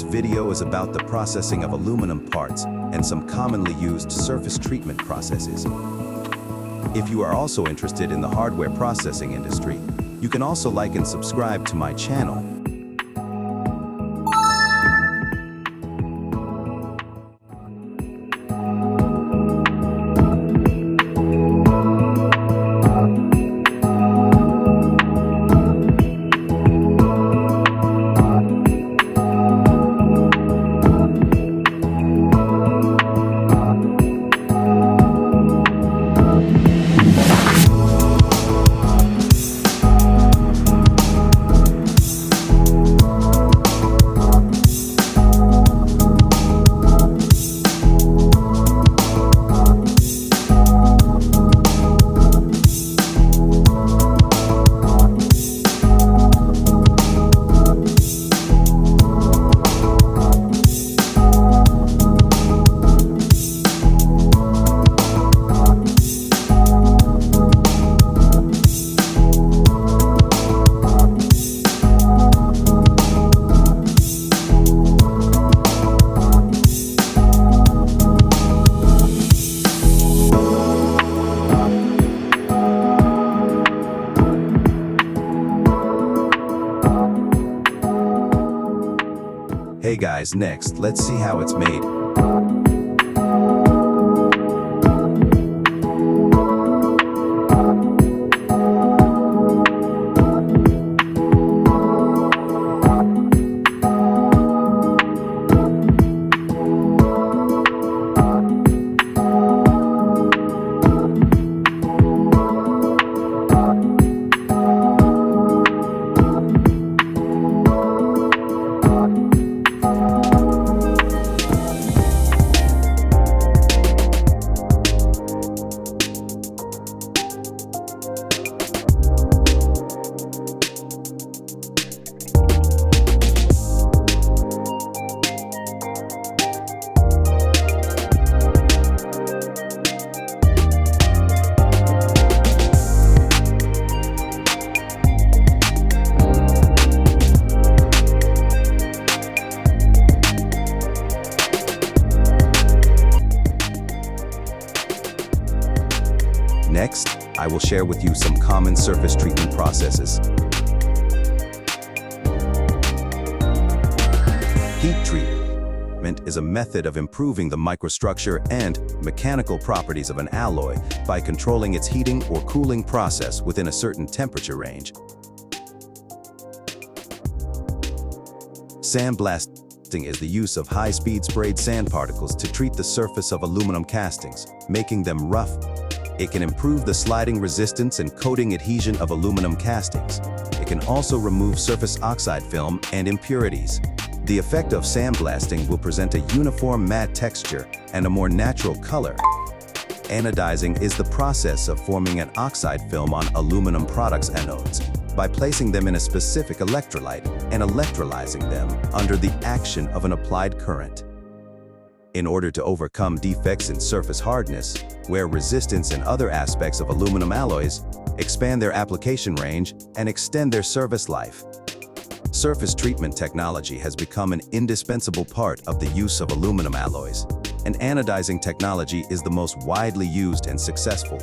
This video is about the processing of aluminum parts and some commonly used surface treatment processes. If you are also interested in the hardware processing industry, you can also like and subscribe to my channel. Hey guys, next, let's see how it's made. Next, I will share with you some common surface treatment processes. Heat treatment is a method of improving the microstructure and mechanical properties of an alloy by controlling its heating or cooling process within a certain temperature range. Sandblasting is the use of high-speed sprayed sand particles to treat the surface of aluminum castings, making them rough. It can improve the sliding resistance and coating adhesion of aluminum castings. It can also remove surface oxide film and impurities. The effect of sandblasting will present a uniform matte texture and a more natural color. Anodizing is the process of forming an oxide film on aluminum products anodes by placing them in a specific electrolyte and electrolyzing them under the action of an applied current. In order to overcome defects in surface hardness, wear resistance and other aspects of aluminum alloys, expand their application range, and extend their service life. Surface treatment technology has become an indispensable part of the use of aluminum alloys, and anodizing technology is the most widely used and successful.